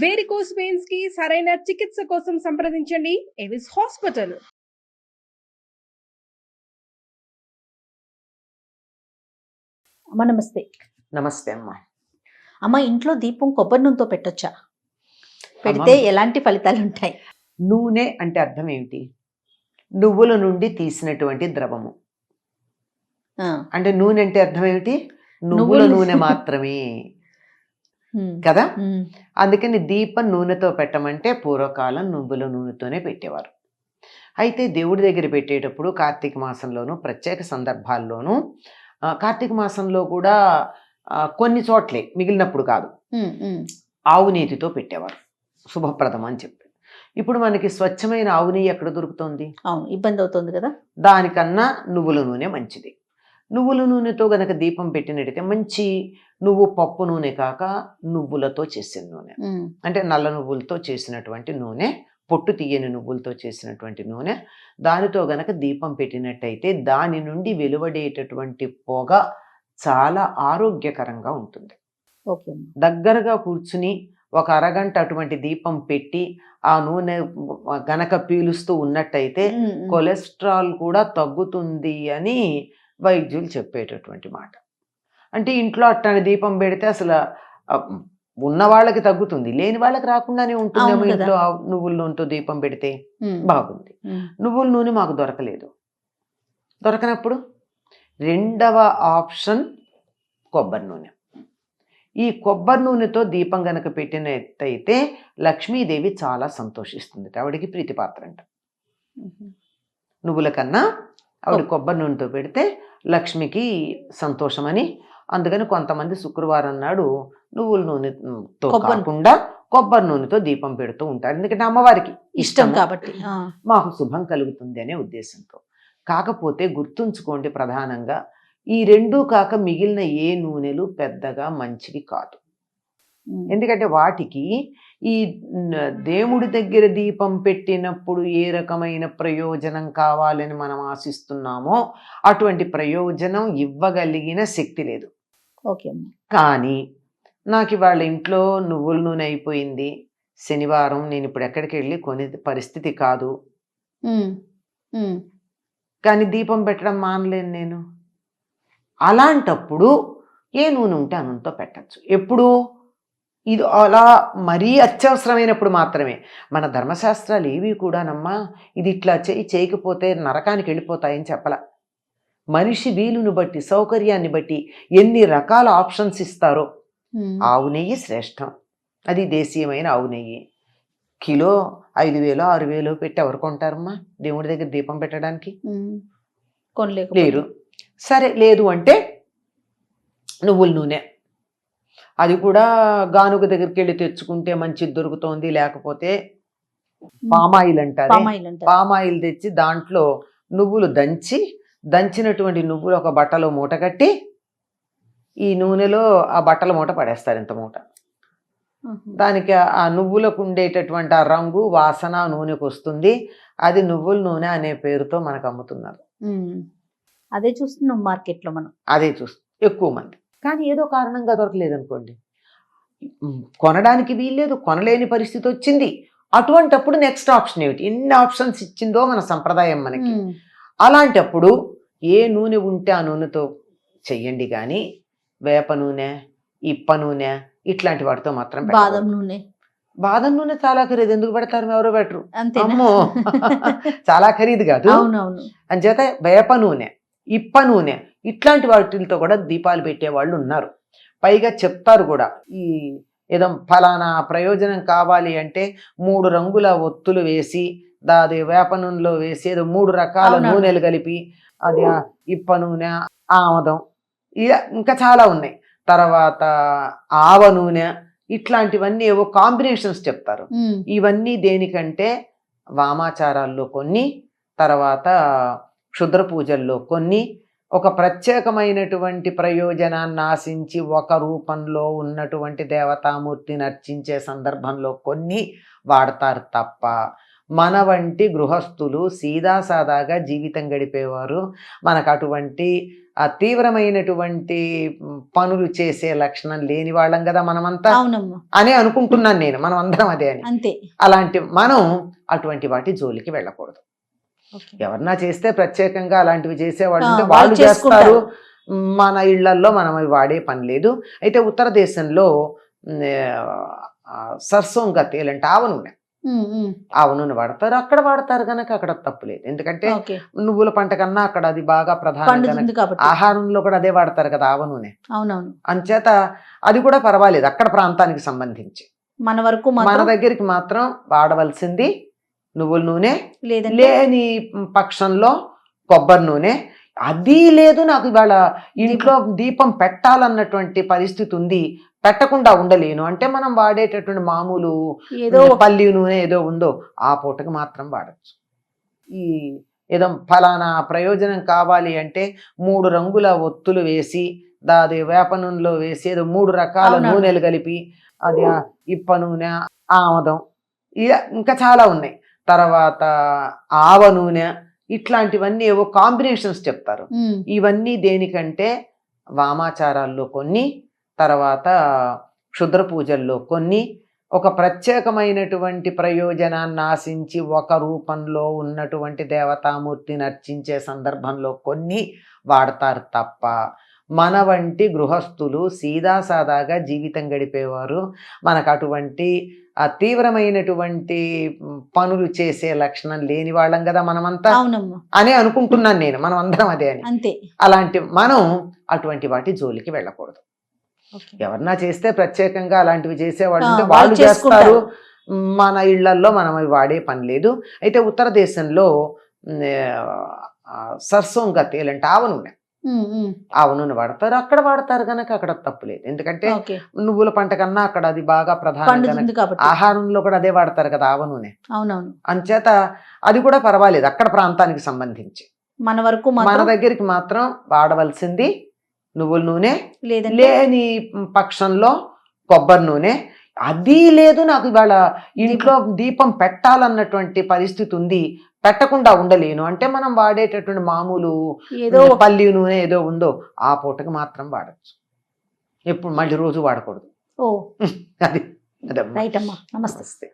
Varicose veins కి సరైన చికిత్స కోసం సంప్రదించండి ఎవిస్ హాస్పిటల్. అమ్మ నమస్తే. నమస్తే అమ్మా. అమ్మ, ఇంట్లో దీపం కొబ్బరి నూనెతో పెట్టొచ్చా? పెడితే ఎలాంటి ఫలితాలు ఉంటాయి? నూనె అంటే అర్థం ఏమిటి? నువ్వుల నుండి తీసినటువంటి ద్రవము. అంటే నూనె అంటే అర్థం ఏమిటి? నువ్వుల నూనె మాత్రమే కదా. అందుకని దీపం నూనెతో పెట్టమంటే పూర్వకాలం నువ్వుల నూనెతోనే పెట్టేవారు. అయితే దేవుడి దగ్గర పెట్టేటప్పుడు కార్తీక మాసంలోనూ ప్రత్యేక సందర్భాల్లోనూ, కార్తీక మాసంలో కూడా కొన్ని చోట్లే, మిగిలినప్పుడు కాదు, ఆవు నీతితో పెట్టేవారు, శుభప్రదం అని చెప్పి. ఇప్పుడు మనకి స్వచ్ఛమైన ఆవు నెయ్యి ఎక్కడ దొరుకుతుంది? అవును, ఇబ్బంది అవుతుంది కదా. దానికన్నా నువ్వుల నూనె మంచిది. నువ్వుల నూనెతో గనక దీపం పెట్టినట్టయితే మంచి నువ్వు పప్పు నూనె కాక నువ్వులతో చేసిన నూనె, అంటే నల్ల నువ్వులతో చేసినటువంటి నూనె, పొట్టు తీయని నువ్వులతో చేసినటువంటి నూనె, దానితో గనక దీపం పెట్టినట్టయితే దాని నుండి వెలువడేటటువంటి పొగ చాలా ఆరోగ్యకరంగా ఉంటుంది. దగ్గరగా కూర్చుని ఒక అరగంట అటువంటి దీపం పెట్టి ఆ నూనె గనక పీలుస్తూ ఉన్నట్టయితే కొలెస్ట్రాల్ కూడా తగ్గుతుంది అని వైద్యులు చెప్పేటటువంటి మాట. అంటే ఇంట్లో అట్లాంటి దీపం పెడితే అసలు ఉన్న వాళ్ళకి తగ్గుతుంది, లేని వాళ్ళకి రాకుండానే ఉంటుందేమో. ఇంట్లో నువ్వుల నూనెతో దీపం పెడితే బాగుంది. నువ్వుల నూనె మాకు దొరకలేదు. దొరకనప్పుడు రెండవ ఆప్షన్ కొబ్బరి నూనె. ఈ కొబ్బరి నూనెతో దీపం గనక పెట్టినట్టయితే లక్ష్మీదేవి చాలా సంతోషిస్తుంది, ఆవిడికి ప్రీతిపాత్ర అంట. నువ్వుల కన్నా ఆవిడ కొబ్బరి నూనెతో పెడితే లక్ష్మికి సంతోషమని. అందుకని కొంతమంది శుక్రవారం నాడు నువ్వుల నూనెతో కాకుండా కొబ్బరి నూనెతో దీపం పెడుతూ ఉంటారు, ఎందుకంటే అమ్మవారికి ఇష్టం కాబట్టి, మాకు శుభం కలుగుతుంది అనే ఉద్దేశంతో. కాకపోతే గుర్తుంచుకోండి, ప్రధానంగా ఈ రెండూ కాక మిగిలిన ఏ నూనెలు పెద్దగా మంచివి కాదు. ఎందుకంటే వాటికి ఈ దేవుడి దగ్గర దీపం పెట్టినప్పుడు ఏ రకమైన ప్రయోజనం కావాలని మనం ఆశిస్తున్నామో అటువంటి ప్రయోజనం ఇవ్వగలిగిన శక్తి లేదు. కానీ నాకు ఇవాళ ఇంట్లో నువ్వుల నూనె అయిపోయింది, శనివారం, నేను ఇప్పుడు ఎక్కడికి వెళ్ళి కొనే పరిస్థితి కాదు, కానీ దీపం పెట్టడం మానలేను నేను. అలాంటప్పుడు ఏ నూనె ఉంటే ఆ నూనెతో పెట్టచ్చు. ఎప్పుడు? ఇది అలా మరీ అత్యవసరమైనప్పుడు మాత్రమే. మన ధర్మశాస్త్రాలు ఏవి కూడానమ్మా ఇది ఇట్లా చేయకపోతే నరకానికి వెళ్ళిపోతాయని చెప్పలా. మనిషి వీలును బట్టి, సౌకర్యాన్ని బట్టి ఎన్ని రకాల ఆప్షన్స్ ఇస్తారో. ఆవు నెయ్యి శ్రేష్టం, అది దేశీయమైన ఆవు నెయ్యి. కిలో 5,000 6,000 పెట్టి ఎవరు కొంటారమ్మా దేవుడి దగ్గర దీపం పెట్టడానికి? లేరు. సరే, లేదు అంటే నువ్వుల నూనె, అది కూడా గానుగ దగ్గరికి వెళ్ళి తెచ్చుకుంటే మంచిది దొరుకుతోంది. లేకపోతే పామాయిల్ అంటారు, పామాయిల్ తెచ్చి దాంట్లో నువ్వులు దంచినటువంటి నువ్వులు ఒక బట్టలో మూట కట్టి ఈ నూనెలో ఆ బట్టల మూట పడేస్తారు, ఇంత మూట. దానికి ఆ నువ్వులకు ఉండేటటువంటి ఆ రంగు, వాసన నూనెకు వస్తుంది. అది నువ్వుల నూనె అనే పేరుతో మనకు అమ్ముతున్నారు. అదే చూస్తున్నాం మార్కెట్లో మనం, అదే చూస్తున్నాం ఎక్కువ మంది. కానీ ఏదో కారణంగా దొరకలేదు అనుకోండి, కొనడానికి వీల్లేదు, కొనలేని పరిస్థితి వచ్చింది. అటువంటప్పుడు నెక్స్ట్ ఆప్షన్ ఏమిటి? ఎన్ని ఆప్షన్స్ ఇచ్చిందో మన సంప్రదాయం మనకి. అలాంటప్పుడు ఏ నూనె ఉంటే ఆ నూనెతో చెయ్యండి, కానీ వేప నూనె, ఇప్ప నూనె ఇట్లాంటి వాటితో మాత్రం. బాదం నూనె చాలా ఖరీదు, ఎందుకు పెడతారు? ఎవరో పెట్టరు. అమ్మో, చాలా ఖరీదు కాదు. అంచేత వేప నూనె, ఇప్ప నూనె ఇట్లాంటి వాటితో కూడా దీపాలు పెట్టేవాళ్ళు ఉన్నారు. పైగా చెప్తారు కూడా, ఈ ఏదో ఫలానా ప్రయోజనం కావాలి అంటే 3 రంగుల ఒత్తులు వేసి అది వేప నూనెలో వేసి ఏదో 3 రకాల నూనెలు కలిపి, అది ఇప్ప నూనె, ఆమదం, ఇంకా చాలా ఉన్నాయి. తర్వాత ఆవ నూనె, ఇట్లాంటివన్నీ ఏవో కాంబినేషన్స్ చెప్తారు. ఇవన్నీ దేనికంటే వామాచారాల్లో కొన్ని, తర్వాత క్షుద్ర పూజల్లో కొన్ని, ఒక ప్రత్యేకమైనటువంటి ప్రయోజనాన్ని ఆశించి ఒక రూపంలో ఉన్నటువంటి దేవతామూర్తిని అర్చించే సందర్భంలో కొన్ని వాడతారు తప్ప మన వంటి గృహస్థులు సీదాసాదాగా జీవితం గడిపేవారు మనకు అటువంటి తీవ్రమైనటువంటి పనులు చేసే లక్షణం లేని వాళ్ళం కదా మనమంతా అవునమ్మా, అని అనుకుంటున్నాను నేను, మనం అందరం అదే అని. అంతే. అలాంటి మనం అటువంటి వాటి జోలికి వెళ్ళకూడదు. ఓకే. ఎవరన్నా చేస్తే ప్రత్యేకంగా అలాంటివి చేసేవాళ్ళు ఉంటే వాళ్ళు వాళ్ళు చేస్తారు, చేసుకుంటారు. మన ఇళ్లల్లో మనం అవి వాడే పని లేదు. అయితే ఉత్తర దేశంలో సర్సోంగా తేల్ అంటే ఆవ నూనె, ఆవ నూనె వాడతారు. అక్కడ వాడతారు కనుక అక్కడ తప్పు లేదు. ఎందుకంటే ఓకే. నువ్వుల పంట కన్నా అక్కడ అది బాగా ప్రధానం పండుతుంది కనుక కాబట్టి. ఆహారంలో కూడా అదే వాడతారు కదా ఆవ నూనె. అవునవును. అంచేత అది కూడా పర్వాలేదు అక్కడ ప్రాంతానికి సంబంధించి. మన వరకు మన మాత్రం దగ్గరికి మాత్రం వాడవలసింది నువ్వుల నూనె, లేదంటే లేని పక్షంలో కొబ్బరి నూనె. అది లేదు, నాకు ఇవాళ ఇంట్లో దీపం పెట్టాలన్నటువంటి పరిస్థితి ఉంది, పెట్టకుండా ఉండలేను అంటే మనం వాడేటటువంటి మామూలు ఏదో పల్లి నూనె ఏదో ఉందో ఆ పూటకి మాత్రం వాడచ్చు. ఈ ఏదో ఫలానా ప్రయోజనం కావాలి అంటే 3 రంగుల ఒత్తులు వేసి దాది వేప నూనెలో వేసి ఏదో 3 రకాల అవునవును. నూనెలు కలిపి అది ఇప్ప నూనె, ఆమదం, ఇంకా చాలా ఉన్నాయి, తర్వాత ఆవ నూనె, ఇట్లాంటివన్నీ ఏవో కాంబినేషన్స్ చెప్తారు. ఇవన్నీ దేనికంటే వామాచారాల్లో కొన్ని, తర్వాత క్షుద్ర పూజల్లో కొన్ని, ఒక ప్రత్యేకమైనటువంటి ప్రయోజనాన్ని ఆశించి ఒక రూపంలో ఉన్నటువంటి దేవతామూర్తిని అర్చించే సందర్భంలో కొన్ని వాడతారు తప్ప మన వంటి గృహస్థులు సీదాసాదాగా జీవితం గడిపేవారు మనకు అటువంటి తీవ్రమైనటువంటి పనులు చేసే లక్షణం లేని వాళ్ళం కదా మనమంతా అవునమ్మా, అని అనుకుంటున్నాను నేను, మనం అందరం అదే అని. అంతే. అలాంటి మనం అటువంటి వాటి జోలికి వెళ్ళకూడదు. ఓకే. ఎవరన్నా చేస్తే ప్రత్యేకంగా అలాంటివి చేసేవాళ్ళు ఉంటే వాళ్ళు వాళ్ళు చేస్తారు, చేసుకుంటారు. మన ఇళ్లల్లో మనం అవి వాడే పని లేదు. అయితే ఉత్తర దేశంలో సర్సోంగా తేల్ అంటే ఆవ నూనె, ఆవ నూనె వాడతారు. అక్కడ వాడతారు కనుక అక్కడ తప్పు లేదు. ఎందుకంటే ఓకే. నువ్వుల పంట కన్నా అక్కడ అది బాగా ప్రధానం కనుక పండుతుంది కాబట్టి. ఆహారంలో కూడా అదే వాడతారు కదా ఆవ నూనె. అవునవును. అంచేత అది కూడా పర్వాలేదు అక్కడ ప్రాంతానికి సంబంధించి. మన వరకు మన మాత్రం దగ్గరికి మాత్రం వాడవలసింది నువ్వుల నూనె, లేదంటే లేని పక్షంలో కొబ్బరి నూనె. అది లేదు, నాకు ఇవాళ ఇంట్లో దీపం పెట్టాలన్నటువంటి పరిస్థితి ఉంది, పెట్టకుండా ఉండలేను అంటే మనం వాడేటటువంటి మామూలు ఏదో పల్లి నూనె ఏదో ఉందో ఆ పూటకి మాత్రం వాడచ్చు. ఎప్పుడు మళ్ళీ రోజు వాడకూడదు. ఓ అది అదమ్మా. రైట్ అమ్మా, నమస్తే. నమస్తే.